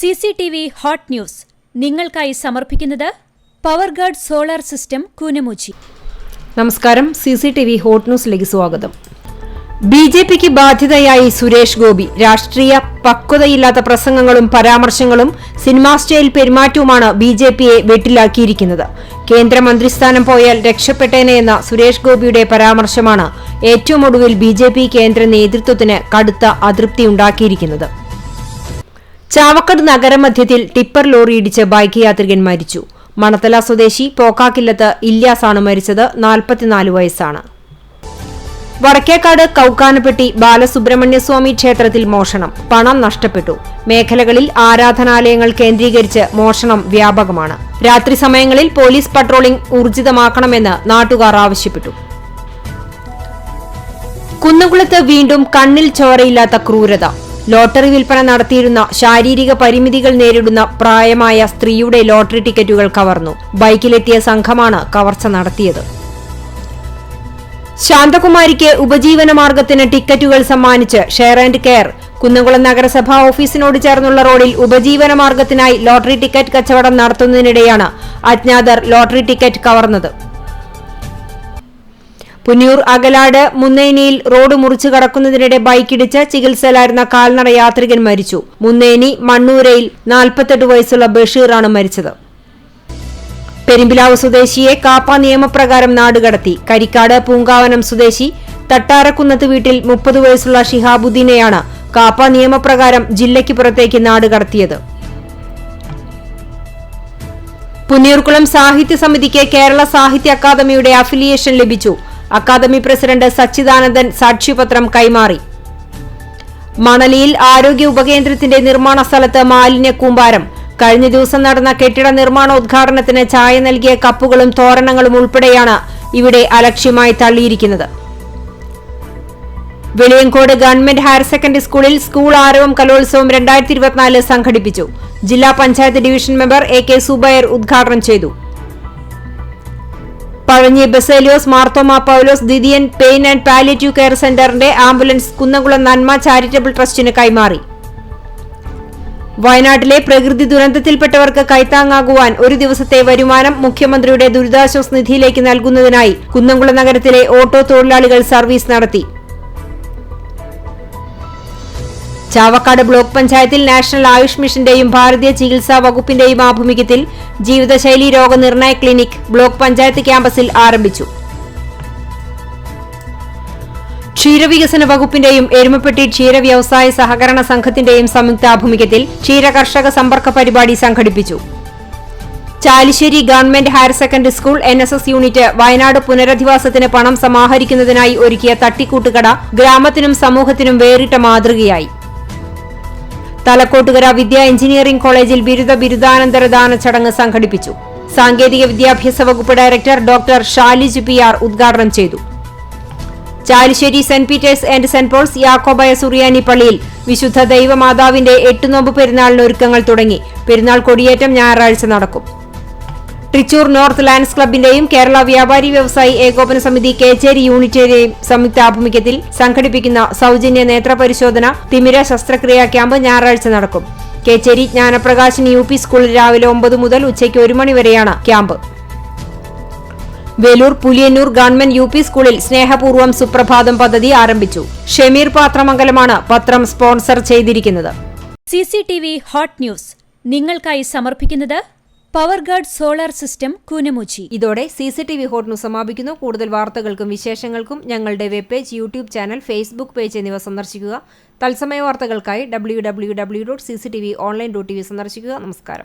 CCTV hot news നിങ്ങൾക്കായി സമർപ്പിക്കുന്നത് Powerguard solar system Koonamuchi. നമസ്കാരം. CCTV ഹോട്ട് ന്യൂസിലേക്ക് സ്വാഗതം. BJPക്ക് ബാധ്യതയായി സുരേഷ് ഗോപി. രാഷ്ട്രീയ പക്വതയില്ലാത്ത പ്രസംഗങ്ങളും പരാമർശങ്ങളും സിനിമാ സ്റ്റൈൽ പെരുമാറ്റവുമാണ് BJPയെ വെട്ടിലാക്കിയിരിക്കുന്നത്. കേന്ദ്രമന്ത്രിസ്ഥാനം പോയാൽ രക്ഷപ്പെട്ടേനെയെന്ന സുരേഷ് ഗോപിയുടെ പരാമർശമാണ് ഏറ്റവും ഒടുവിൽ BJP കേന്ദ്ര നേതൃത്വത്തിന് കടുത്ത അതൃപ്തിയുണ്ടാക്കിയിരിക്കുന്നത്. ചാവക്കാട് നഗരമധ്യത്തിൽ ടിപ്പർ ലോറി ഇടിച്ച് ബൈക്ക് യാത്രികൻ മരിച്ചു. മണത്തല സ്വദേശി പോക്കാക്കില്ലത്ത് ഇല്യാസാണ് മരിച്ചത്. 44 വയസ്സാണ്. വടക്കേക്കാട് കൌക്കാനപ്പെട്ടി ബാലസുബ്രഹ്മണ്യസ്വാമി ക്ഷേത്രത്തിൽ മോഷണം. പണം നഷ്ടപ്പെട്ടു. മേഖലകളിൽ ആരാധനാലയങ്ങൾ കേന്ദ്രീകരിച്ച് മോഷണം വ്യാപകമാണ്. രാത്രി സമയങ്ങളിൽ പോലീസ് പട്രോളിംഗ് ഊർജിതമാക്കണമെന്ന് നാട്ടുകാർ ആവശ്യപ്പെട്ടു. കുന്നംകുളത്ത് വീണ്ടും കണ്ണിൽ ചോരയില്ലാത്ത ക്രൂരത. ലോട്ടറി വിൽപ്പന നടത്തിയിരുന്ന ശാരീരിക പരിമിതികൾ നേരിടുന്ന പ്രായമായ സ്ത്രീയുടെ ലോട്ടറി ടിക്കറ്റുകൾ കവർന്നു. ബൈക്കിലെത്തിയ സംഘമാണ് കവർച്ച നടത്തിയത്. ശാന്തകുമാരിക്ക് ഉപജീവനമാർഗത്തിന് ടിക്കറ്റുകൾ സമ്മാനിച്ച് ഷെയർ ആൻഡ് കെയർ. കുന്നംകുളം നഗരസഭാ ഓഫീസിനോട് ചേർന്നുള്ള റോഡിൽ ഉപജീവനമാർഗത്തിനായി ലോട്ടറി ടിക്കറ്റ് കച്ചവടം നടത്തുന്നതിനിടെയാണ് അജ്ഞാതർ ലോട്ടറി ടിക്കറ്റ് കവർന്നത്. പുന്നൂർ അകലാട് മുന്നേനിയിൽ റോഡ് മുറിച്ചു കടക്കുന്നതിനിടെ ബൈക്കിടിച്ച് ചികിത്സയിലായിരുന്ന കാൽനട യാത്രികൻ മരിച്ചു. മുന്നേനി മണ്ണൂരയിൽ 48 വയസ്സുള്ള ബഷീറാണ് മരിച്ചത്. പെരുമ്പിലാവ് സ്വദേശിയെ കാപ്പ നിയമപ്രകാരം നാടുകടത്തി. കരിക്കാട് പൂങ്കാവനം സ്വദേശി തട്ടാരക്കുന്നത്ത് വീട്ടിൽ 30 വയസ്സുള്ള ഷിഹാബുദ്ദീനെയാണ് കാപ്പ നിയമപ്രകാരം ജില്ലയ്ക്ക് പുറത്തേക്ക് നാടുകടത്തിയത്. പുന്നൂർകുളം സാഹിത്യ സമിതിക്ക് കേരള സാഹിത്യ അക്കാദമിയുടെ അഫിലിയേഷൻ ലഭിച്ചു. അക്കാദമി പ്രസിഡന്റ് സച്ചിദാനന്ദൻ സാക്ഷ്യപത്രം കൈമാറി. മണലിയിൽ ആരോഗ്യ ഉപകേന്ദ്രത്തിന്റെ നിർമ്മാണ സ്ഥലത്ത് മാലിന്യ കൂമ്പാരം. കഴിഞ്ഞ ദിവസം നടന്ന കെട്ടിട നിർമ്മാണോദ്ഘാടനത്തിന് ചായ നൽകിയ കപ്പുകളും തോരണങ്ങളും ഉൾപ്പെടെയാണ് ഇവിടെ അലക്ഷ്യമായി തള്ളിയിരിക്കുന്നത്. വെളിയങ്കോട് ഗവൺമെന്റ് ഹയർ സെക്കൻഡറി സ്കൂളിൽ സ്കൂൾ ആരവം കലോത്സവം 2024 സംഘടിപ്പിച്ചു. ജില്ലാ panchayat division member AK Zubair ഉദ്ഘാടനം ചെയ്തു. Pazhanji Baselios Marthoma Paulose Dwitheeyan pain and palliative care സെന്ററിന്റെ ആംബുലൻസ് കുന്നംകുളം നന്മ ചാരിറ്റബിൾ ട്രസ്റ്റിന് കൈമാറി. വയനാട്ടിലെ പ്രകൃതി ദുരന്തത്തിൽപ്പെട്ടവർക്ക് കൈത്താങ്ങാകുവാൻ ഒരു ദിവസത്തെ വരുമാനം മുഖ്യമന്ത്രിയുടെ ദുരിതാശ്വാസ നിധിയിലേക്ക് നൽകുന്നതിനായി കുന്നംകുളം നഗരത്തിലെ ഓട്ടോ തൊഴിലാളികൾ സർവീസ് നടത്തി. ചാവക്കാട് ബ്ലോക്ക് പഞ്ചായത്തിൽ നാഷണൽ ആയുഷ് മിഷന്റെയും ഭാരതീയ ചികിത്സാ വകുപ്പിന്റെയും ആഭിമുഖ്യത്തിൽ ജീവിതശൈലി രോഗനിർണയ ക്ലിനിക് ബ്ലോക്ക് പഞ്ചായത്ത് ക്യാമ്പസിൽ ആരംഭിച്ചു. ക്ഷീരവികസന വകുപ്പിന്റെയും എരുമപ്പെട്ടി ക്ഷീര വ്യവസായ സഹകരണ സംഘത്തിന്റെയും സംയുക്താഭിമുഖ്യത്തിൽ ക്ഷീരകർഷക സമ്പർക്ക പരിപാടി സംഘടിപ്പിച്ചു. Chalissery government higher secondary school NSS unit Wayanad പുനരധിവാസത്തിന് പണം സമാഹരിക്കുന്നതിനായി ഒരുക്കിയ തട്ടിക്കൂട്ടുകട ഗ്രാമത്തിനും സമൂഹത്തിനും വേറിട്ട മാതൃകയായി. തലക്കോട്ടുകര വിദ്യാ എഞ്ചിനീയറിംഗ് കോളേജിൽ ബിരുദാനന്തര ദാന ചടങ്ങ് സംഘടിപ്പിച്ചു. സാങ്കേതിക വിദ്യാഭ്യാസ വകുപ്പ് ഡയറക്ടർ ഡോക്ടർ ഷാലിജ് PR ഉദ്ഘാടനം ചെയ്തു. Chalissery Saint Peter's and Saint Paul's Yakobaya Suriyani പള്ളിയിൽ വിശുദ്ധ ദൈവമാതാവിന്റെ 8 നോമ്പ് പെരുന്നാളിന് ഒരുക്കങ്ങൾ തുടങ്ങി. പെരുന്നാൾ കൊടിയേറ്റം ഞായറാഴ്ച നടക്കും. തൃച്ചൂർ നോർത്ത് ലയൺസ് ക്ലബിന്റെയും കേരള വ്യാപാരി വ്യവസായി ഏകോപന സമിതി കേച്ചേരി യൂണിറ്റിന്റെയും സംയുക്താഭിമുഖ്യത്തിൽ സംഘടിപ്പിക്കുന്ന സൗജന്യ നേത്രപരിശോധന തിമിര ശസ്ത്രക്രിയാ ക്യാമ്പ് ഞായറാഴ്ച നടക്കും. കേച്ചേരി ജ്ഞാനപ്രകാശൻ UP സ്കൂളിൽ രാവിലെ 9 മുതൽ ഉച്ചയ്ക്ക് 1 മണി വരെയാണ് camp. Velur Puliyannur government UP സ്കൂളിൽ സ്നേഹപൂർവ്വം സുപ്രഭാതം പദ്ധതി ആരംഭിച്ചു. ഷമീർ പാത്രമംഗലമാണ് പത്രം സ്പോൺസർ ചെയ്തിരിക്കുന്നത്. CCTV ഹോട്ട് ന്യൂസ് നിങ്ങൾക്കായി സമർപ്പിക്കുന്നത് പവർഗാർഡ് സോളാർ സിസ്റ്റം കൂനമുച്ചി. ഇതോടെ CCTV ഹോട്ട് ന്യൂസ് സമാപിക്കുന്നു. കൂടുതൽ വാർത്തകൾക്കും വിശേഷങ്ങൾക്കും ഞങ്ങളുടെ web page, YouTube channel, Facebook page എന്നിവ സന്ദർശിക്കുക. തത്സമയ വാർത്തകൾക്കായി www.cctv.online.tv സന്ദർശിക്കുക. നമസ്കാരം.